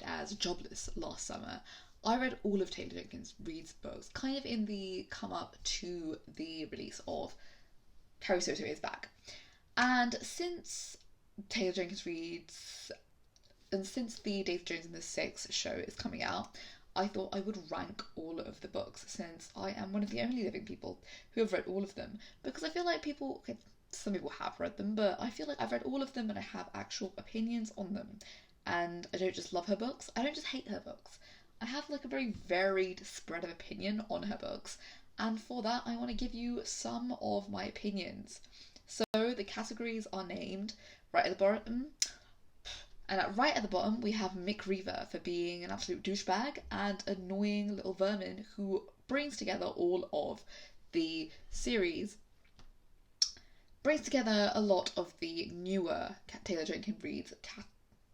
as jobless last summer, I read all of Taylor Jenkins Reid's books, kind of in the come up to the release of Carrie Soto is Back. And since Taylor Jenkins Reid's and since the Daisy Jones and the Six show is coming out, I thought I would rank all of the books, since I am one of the only living people who have read all of them. Because I feel like some people have read them, but I feel like I've read all of them and I have actual opinions on them. And I don't just love her books, I don't just hate her books. I have like a very varied spread of opinion on her books, and for that I want to give you some of my opinions. So the categories are named right at the bottom. And right at the bottom, we have Mick Reaver for being an absolute douchebag and annoying little vermin who brings together all of the series. Brings together a lot of the newer Taylor Jenkins Reid's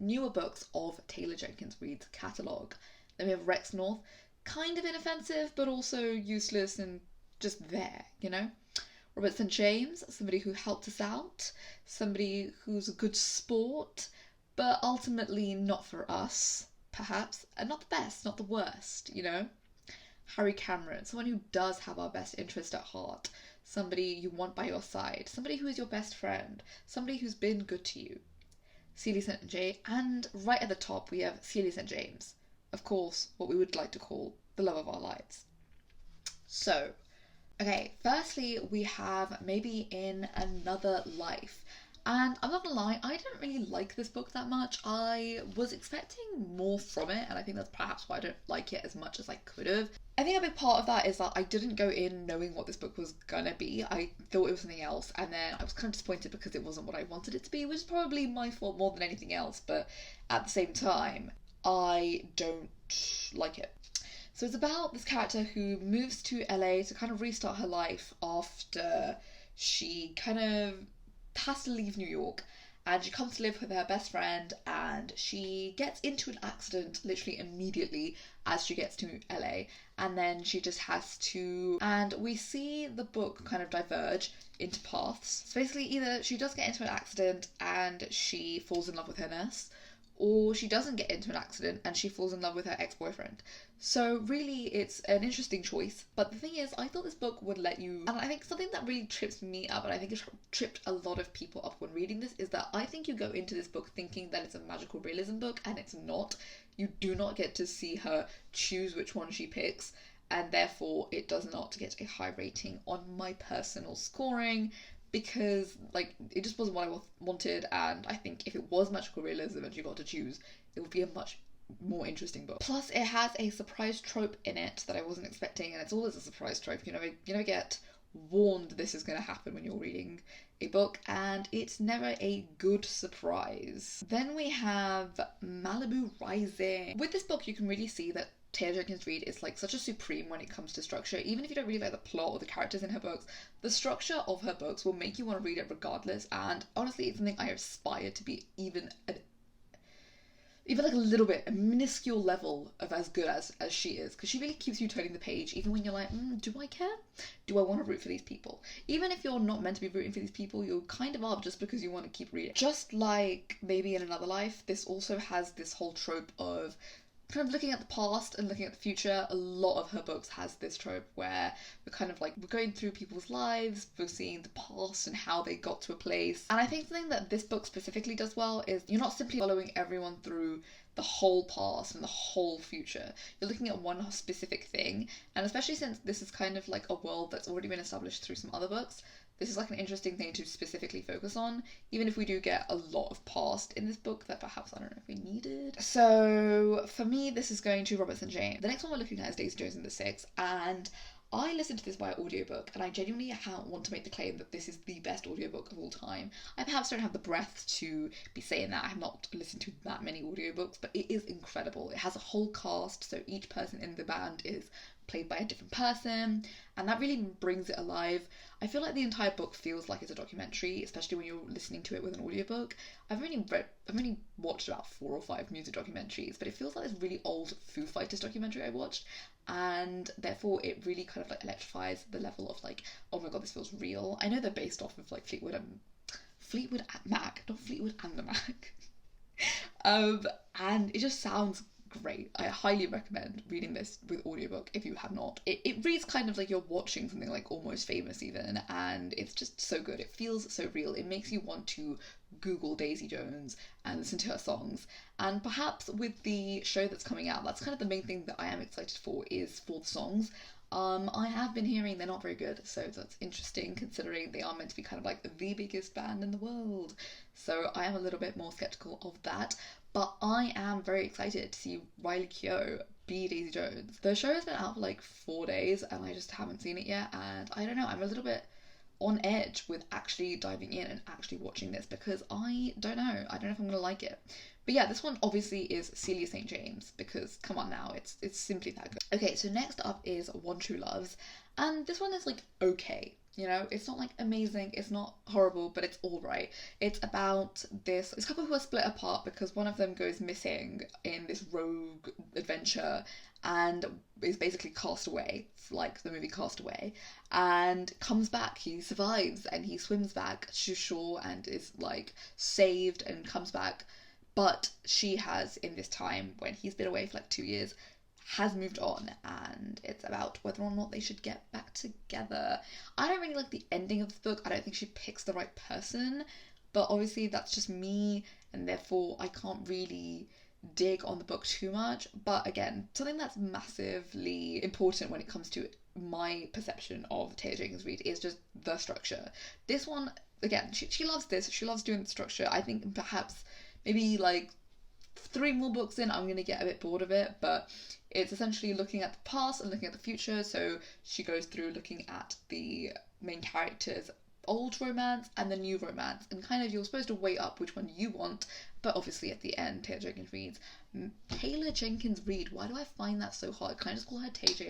newer books of Taylor Jenkins Reid's catalogue. Then we have Rex North, kind of inoffensive, but also useless and just there, you know? Robert St. James, somebody who helped us out, somebody who's a good sport, but ultimately not for us, perhaps, and not the best, not the worst, you know? Harry Cameron, someone who does have our best interest at heart, somebody you want by your side, somebody who is your best friend, somebody who's been good to you. Celia St. J, and right at the top we have Celia St. James, of course, what we would like to call the love of our lives. So, okay, firstly we have Maybe in Another Life. And I'm not gonna lie, I didn't really like this book that much. I was expecting more from it, and I think that's perhaps why I don't like it as much as I could have. I think a big part of that is that I didn't go in knowing what this book was gonna be. I thought it was something else, and then I was kind of disappointed because it wasn't what I wanted it to be, which is probably my fault more than anything else, but at the same time, I don't like it. So it's about this character who moves to LA to kind of restart her life after she kind of has to leave New York, and she comes to live with her best friend, and she gets into an accident literally immediately as she gets to LA, and then she just has to, and we see the book kind of diverge into paths. So basically either she does get into an accident and she falls in love with her nurse, or she doesn't get into an accident and she falls in love with her ex-boyfriend. So really it's an interesting choice. But the thing is, I thought this book would let you, and I think something that really trips me up, and I think it tripped a lot of people up when reading this, is that I think you go into this book thinking that it's a magical realism book, and it's not. You do not get to see her choose which one she picks, and therefore it does not get a high rating on my personal scoring, because like it just wasn't what I wanted, and I think if it was magical realism and you got to choose, it would be a much more interesting book. Plus it has a surprise trope in it that I wasn't expecting, and it's always a surprise trope. You never get warned this is going to happen when you're reading a book, and it's never a good surprise. Then we have Malibu Rising. With this book you can really see that Taylor Jenkins Reid is like such a supreme when it comes to structure. Even if you don't really like the plot or the characters in her books, the structure of her books will make you want to read it regardless, and honestly it's something I aspire to be even like a little bit, a minuscule level of as good as she is, because she really keeps you turning the page even when you're like, do I care? Do I want to root for these people? Even if you're not meant to be rooting for these people, you kind of are, just because you want to keep reading. Just like Maybe in Another Life, this also has this whole trope of kind of looking at the past and looking at the future. A lot of her books has this trope where we're going through people's lives, we're seeing the past and how they got to a place. And I think something that this book specifically does well is you're not simply following everyone through the whole past and the whole future. You're looking at one specific thing, and especially since this is kind of like a world that's already been established through some other books, this is like an interesting thing to specifically focus on, even if we do get a lot of past in this book that perhaps I don't know if we needed. So for me, this is going to Robert St. James. The next one we're looking at is Daisy Jones and the Six, and I listened to this via audiobook, and I genuinely want to make the claim that this is the best audiobook of all time. I perhaps don't have the breadth to be saying that. I have not listened to that many audiobooks, but it is incredible. It has a whole cast, so each person in the band is played by a different person, and that really brings it alive. I feel like the entire book feels like it's a documentary, especially when you're listening to it with an audiobook. I've only watched about 4 or 5 music documentaries, but it feels like this really old Foo Fighters documentary I watched, and therefore it really kind of like electrifies the level of like, oh my god, this feels real. I know they're based off of like Fleetwood and Mac, not Fleetwood and the Mac. um, and it just sounds great. I highly recommend reading this with audiobook if you have not. It reads kind of like you're watching something like Almost Famous even, and it's just so good. It feels so real. It makes you want to Google Daisy Jones and listen to her songs. And perhaps with the show that's coming out, that's kind of the main thing that I am excited for, is for the songs. I have been hearing they're not very good, so that's interesting considering they are meant to be kind of like the biggest band in the world. So I am a little bit more skeptical of that, but I am very excited to see Riley Keough be Daisy Jones. The show has been out for like 4 days and I just haven't seen it yet, and I don't know, I'm a little bit on edge with actually diving in and actually watching this because I don't know. I don't know if I'm gonna like it. But yeah, this one obviously is Celia St. James because come on now, it's simply that good. Okay, so next up is One True Loves, and this one is like okay. You know, it's not like amazing, it's not horrible, but it's alright. It's about this couple who are split apart because one of them goes missing in this rogue adventure and is basically cast away, like the movie Cast Away, and comes back. He survives and he swims back to shore and is like saved and comes back. But she has, in this time when he's been away for like 2 years, has moved on, and it's about whether or not they should get back together. I don't really like the ending of the book. I don't think she picks the right person, but obviously that's just me, and therefore I can't really dig on the book too much. But again, something that's massively important when it comes to my perception of Taylor Jenkins Reid is just the structure. This one, again, she loves this. She loves doing the structure. I think perhaps maybe like 3 more books in, I'm going to get a bit bored of it, but it's essentially looking at the past and looking at the future. So she goes through looking at the main character's old romance and the new romance, and kind of you're supposed to weigh up which one you want, but obviously at the end, Taylor Jenkins Reid. Why do I find that so hard? Can I just call her TJ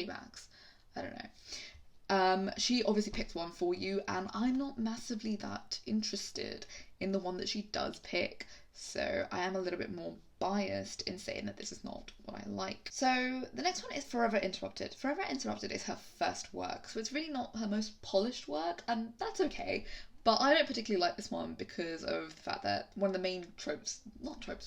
Maxx? I don't know. She obviously picks one for you, and I'm not massively that interested in the one that she does pick, so I am a little bit more biased in saying that this is not what I like. So the next one is Forever Interrupted. Forever Interrupted is her first work, so it's really not her most polished work, and that's okay. But I don't particularly like this one because of the fact that one of the main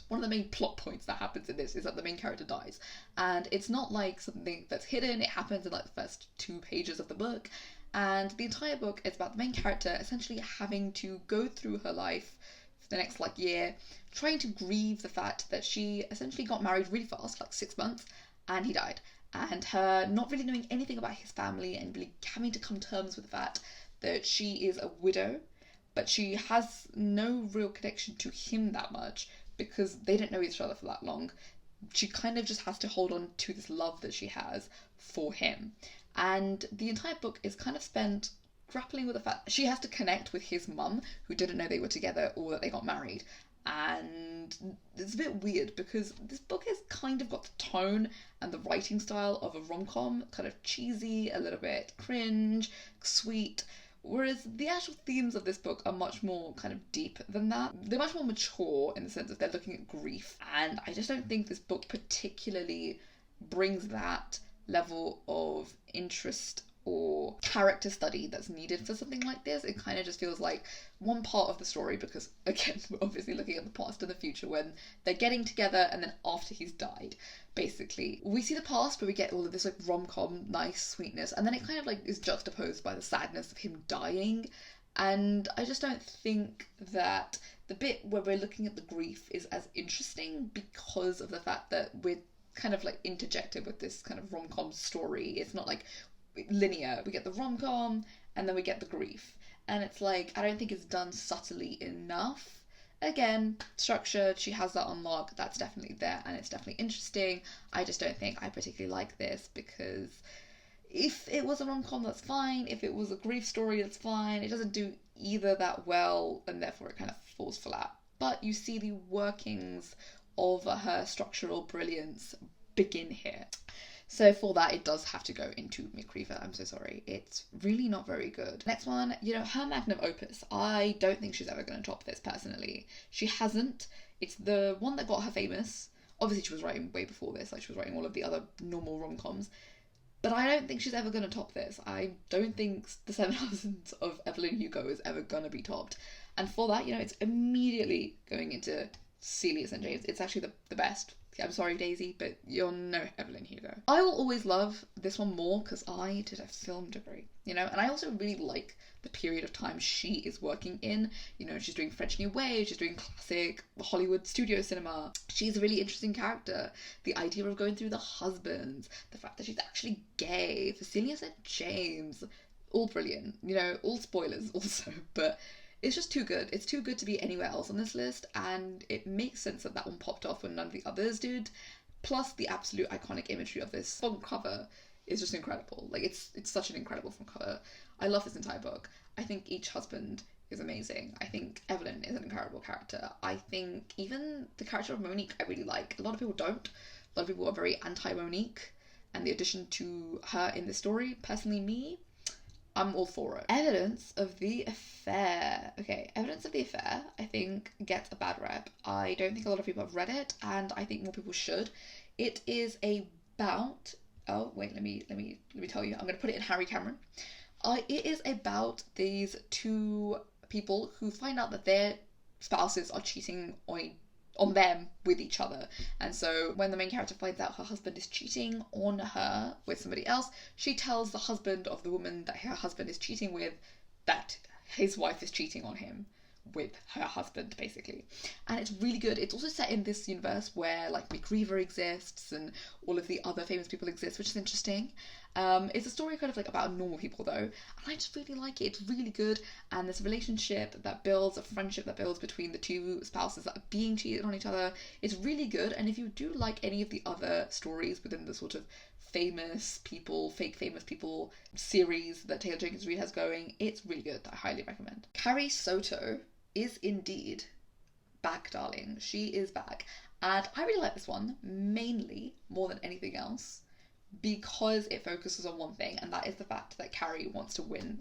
one of the main plot points that happens in this is that the main character dies. And it's not like something that's hidden, it happens in like the first 2 pages of the book. And the entire book is about the main character essentially having to go through her life for the next like year, trying to grieve the fact that she essentially got married really fast, like 6 months, and he died. And her not really knowing anything about his family and really having to come to terms with the fact that she is a widow, but she has no real connection to him that much because they didn't know each other for that long. She kind of just has to hold on to this love that she has for him. And the entire book is kind of spent grappling with the fact that she has to connect with his mum, who didn't know they were together or that they got married. And it's a bit weird because this book has kind of got the tone and the writing style of a rom-com, kind of cheesy, a little bit cringe, sweet, whereas the actual themes of this book are much more kind of deep than that. They're much more mature in the sense that they're looking at grief, and I just don't think this book particularly brings that level of interest or character study that's needed for something like this. It kind of just feels like one part of the story because, again, we're obviously looking at the past and the future when they're getting together and then after he's died. Basically, we see the past, but we get all of this like rom-com, nice sweetness, and then it kind of like is juxtaposed by the sadness of him dying. And I just don't think that the bit where we're looking at the grief is as interesting because of the fact that we're kind of like interjected with this kind of rom-com story. It's not like linear. We get the rom-com and then we get the grief, and it's like I don't think it's done subtly enough. Again, structured, she has that on lock, that's definitely there and it's definitely interesting. I just don't think I particularly like this because if it was a rom-com, that's fine. If it was a grief story, that's fine. It doesn't do either that well, and therefore it kind of falls flat. But you see the workings of her structural brilliance begin here. So for that, it does have to go into McCreever. I'm so sorry. It's really not very good. Next one, her magnum opus. I don't think she's ever going to top this, personally. She hasn't. It's the one that got her famous. Obviously, she was writing way before this. Like, she was writing all of the other normal rom-coms. But I don't think she's ever going to top this. I don't think The 7 Husbands of Evelyn Hugo is ever going to be topped. And for that, it's immediately going into Celia St. James. It's actually the best. I'm sorry, Daisy, but you're no Evelyn Hugo. I will always love this one more because I did a film degree, and I also really like the period of time she is working in. She's doing French New Wave, she's doing classic Hollywood studio cinema. She's a really interesting character. The idea of going through the husbands, the fact that she's actually gay, Celia St. James, all brilliant. All spoilers also, but it's just too good. It's too good to be anywhere else on this list, and it makes sense that one popped off when none of the others did. Plus, the absolute iconic imagery of this front cover is just incredible. Like, it's such an incredible front cover. I love this entire book. I think each husband is amazing. I think Evelyn is an incredible character. I think even the character of Monique I really like. A lot of people don't. A lot of people are very anti-Monique, and the addition to her in the story, personally me, I'm all for it. Evidence of the Affair. Okay, Evidence of the Affair, I think, gets a bad rep. I don't think a lot of people have read it, and I think more people should. It is about... Oh, wait, let me tell you. I'm going to put it in Harry Cameron. It is about these two people who find out that their spouses are cheating on them with each other. And so when the main character finds out her husband is cheating on her with somebody else, she tells the husband of the woman that her husband is cheating with that his wife is cheating on him with her husband, basically. And it's really good. It's also set in this universe where like McReaver exists and all of the other famous people exist, which is interesting. It's a story kind of like about normal people though, and I just really like it. It's really good, and there's a relationship that builds, a friendship that builds between the two spouses that are being cheated on each other. It's really good, and if you do like any of the other stories within the sort of famous people, fake famous people series that Taylor Jenkins Reid has going, it's really good. I highly recommend. Carrie Soto is indeed back, darling. She is back, and I really like this one, mainly, more than anything else, because it focuses on one thing, and that is the fact that Carrie wants to win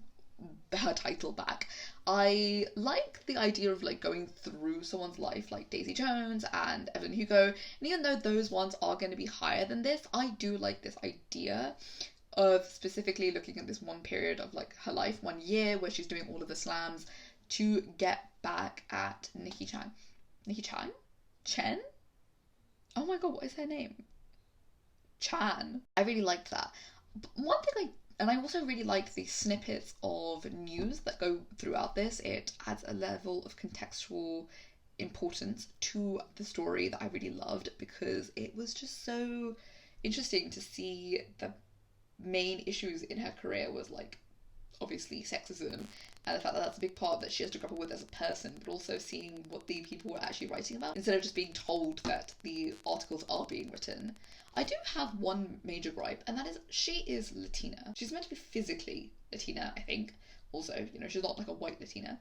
her title back. I like the idea of like going through someone's life like Daisy Jones and Evelyn Hugo, and even though those ones are going to be higher than this, I do like this idea of specifically looking at this one period of like her life, 1 year where she's doing all of the slams to get back at Nikki Chan. Nikki Chan? Chen? Oh my god, what is her name? Chan. I really liked that. But one thing I also really liked the snippets of news that go throughout this. It adds a level of contextual importance to the story that I really loved, because it was just so interesting to see the main issues in her career was like obviously sexism, and the fact that that's a big part that she has to grapple with as a person, but also seeing what the people were actually writing about instead of just being told that the articles are being written. I do have one major gripe, and that is she is Latina. She's meant to be physically Latina, I think. Also, she's not like a white Latina.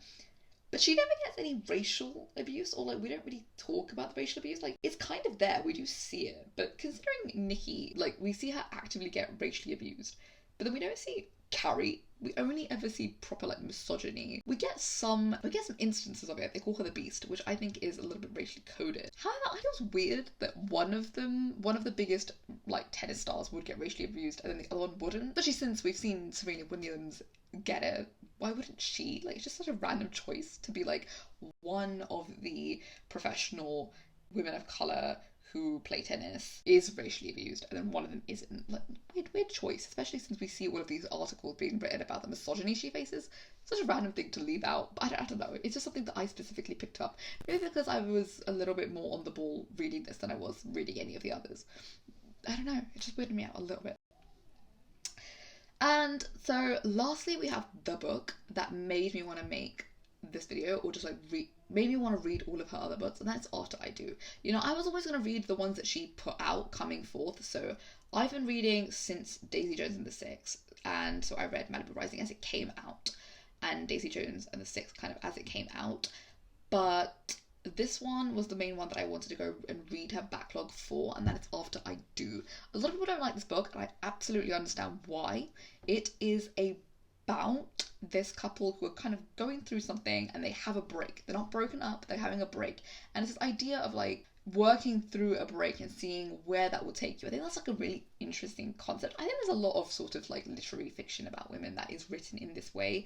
But she never gets any racial abuse, or like we don't really talk about the racial abuse. Like, it's kind of there, we do see it. But considering Nikki, like, we see her actively get racially abused, but then we don't see Carrie. We only ever see proper like misogyny. We get some instances of it. They call her the Beast, which I think is a little bit racially coded. However, I think it was weird that one of the biggest like tennis stars would get racially abused and then the other one wouldn't. Especially since we've seen Serena Williams get it. Why wouldn't she? Like, it's just such a random choice to be like one of the professional women of colour who play tennis is racially abused and then one of them isn't. Like, weird choice, especially since we see all of these articles being written about the misogyny she faces. Such a random thing to leave out, but I don't know, it's just something that I specifically picked up, maybe because I was a little bit more on the ball reading this than I was reading any of the others. I don't know, it just weirded me out a little bit. And so lastly, we have the book that made me want to make this video, or just like made me want to read all of her other books, and that's After I Do. I was always going to read the ones that she put out coming forth, so I've been reading since Daisy Jones and the Six, and so I read Malibu Rising as it came out, and Daisy Jones and the Six kind of as it came out, but this one was the main one that I wanted to go and read her backlog for, and that is After I Do. A lot of people don't like this book, and I absolutely understand why. It is about this couple who are kind of going through something and they have a break. They're not broken up, they're having a break. And it's this idea of like working through a break and seeing where that will take you. I think that's like a really interesting concept. I think there's a lot of sort of like literary fiction about women that is written in this way.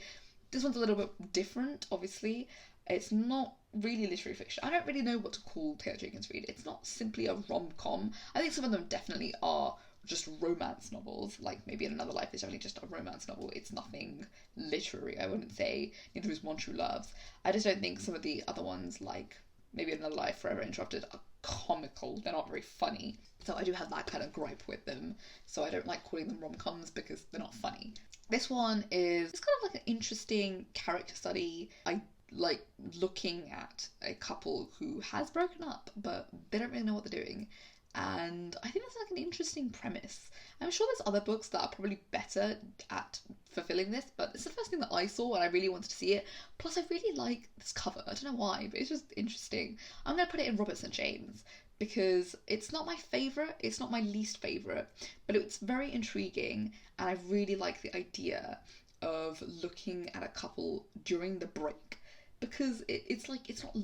This one's a little bit different, obviously. It's not really literary fiction. I don't really know what to call Taylor Jenkins Reid. It's not simply a rom-com. I think some of them definitely are just romance novels. Like maybe In Another Life is definitely just a romance novel. It's nothing literary. I wouldn't say neither is One True Loves. I just don't think some of the other ones, like maybe In Another Life, Forever Interrupted, are comical. They're not very funny. So I do have that kind of gripe with them. So I don't like calling them rom-coms because they're not funny. This one is, it's kind of like an interesting character study. I like looking at a couple who has broken up, but they don't really know what they're doing. And I think that's like an interesting premise. I'm sure there's other books that are probably better at fulfilling this, but it's the first thing that I saw and I really wanted to see it. Plus, I really like this cover. I don't know why, but it's just interesting. I'm going to put it in Robertson James because it's not my favourite, it's not my least favourite, but it's very intriguing and I really like the idea of looking at a couple during the break because it's like, it's not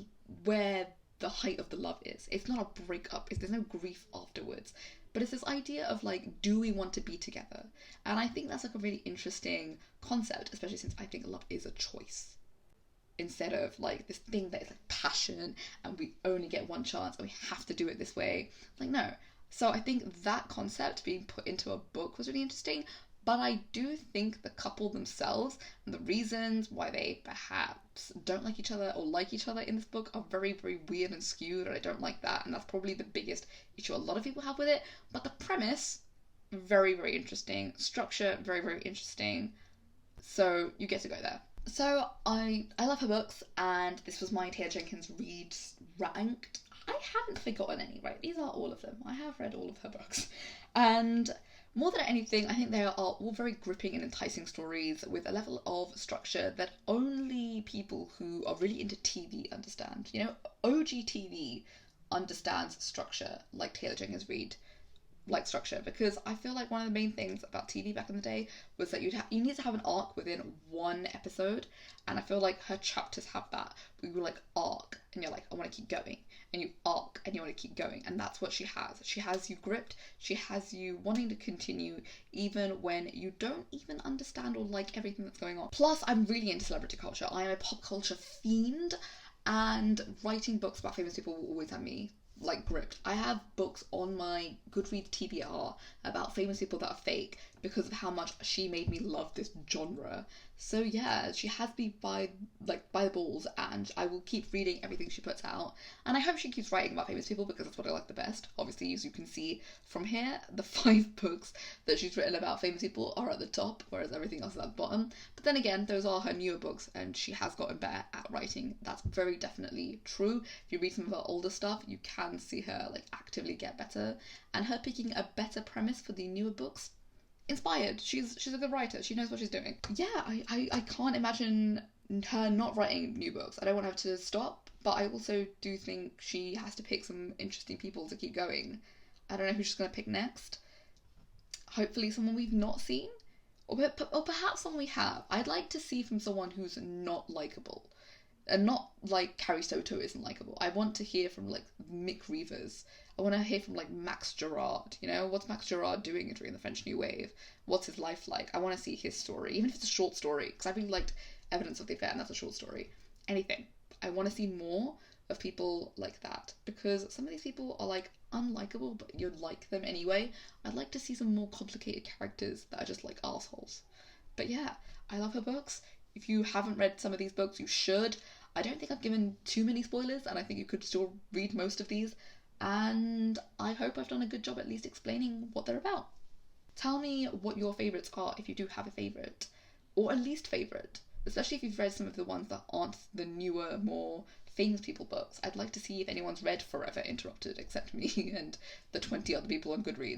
where the height of the love is. It's not a breakup. There's no grief afterwards. But it's this idea of like, do we want to be together? And I think that's like a really interesting concept, especially since I think love is a choice. Instead of like this thing that is like passion and we only get one chance and we have to do it this way. Like, no. So I think that concept being put into a book was really interesting. But I do think the couple themselves and the reasons why they perhaps don't like each other or like each other in this book are very, very weird and skewed, and I don't like that, and that's probably the biggest issue a lot of people have with it. But the premise, very, very interesting. Structure, very, very interesting. So you get to go there. So I love her books, and this was my Taylor Jenkins Reid ranked. I haven't forgotten any, right? These are all of them. I have read all of her books. And more than anything, I think they are all very gripping and enticing stories with a level of structure that only people who are really into TV understand. You know, OG TV understands structure like Taylor Jenkins Reid like structure, because I feel like one of the main things about TV back in the day was that you need to have an arc within one episode, and I feel like her chapters have that. We were like arc, and you're like, I want to keep going, and you arc, and you want to keep going, and that's what she has. She has you gripped. She has you wanting to continue, even when you don't even understand or like everything that's going on. Plus, I'm really into celebrity culture. I am a pop culture fiend, and writing books about famous people will always have me like gripped. I have books on my Goodreads TBR about famous people that are fake because of how much she made me love this genre. So yeah, she has me by the balls, and I will keep reading everything she puts out. And I hope she keeps writing about famous people because that's what I like the best. Obviously, as you can see from here, the 5 books that she's written about famous people are at the top, whereas everything else is at the bottom. But then again, those are her newer books, and she has gotten better at writing. That's very definitely true. If you read some of her older stuff, you can see her like actively get better, and her picking a better premise for the newer books. Inspired. She's a good writer. She knows what she's doing. Yeah, I can't imagine her not writing new books. I don't want her to stop, but I also do think she has to pick some interesting people to keep going. I don't know who she's going to pick next. Hopefully someone we've not seen, or perhaps someone we have. I'd like to see from someone who's not likable. And not like Carrie Soto isn't likable. I want to hear from like Mick Reavers. I want to hear from like Max Gerard. You know, what's Max Gerard doing during the French New Wave? What's his life like? I want to see his story, even if it's a short story, because I really liked Evidence of the Affair, and that's a short story. Anything. I want to see more of people like that, because some of these people are like unlikable, but you like them anyway. I'd like to see some more complicated characters that are just like assholes. But yeah, I love her books. If you haven't read some of these books, you should. I don't think I've given too many spoilers, and I think you could still read most of these. And I hope I've done a good job at least explaining what they're about. Tell me what your favourites are if you do have a favourite, or a least favourite, especially if you've read some of the ones that aren't the newer, more famous people books. I'd like to see if anyone's read Forever Interrupted except me and the 20 other people on Goodreads.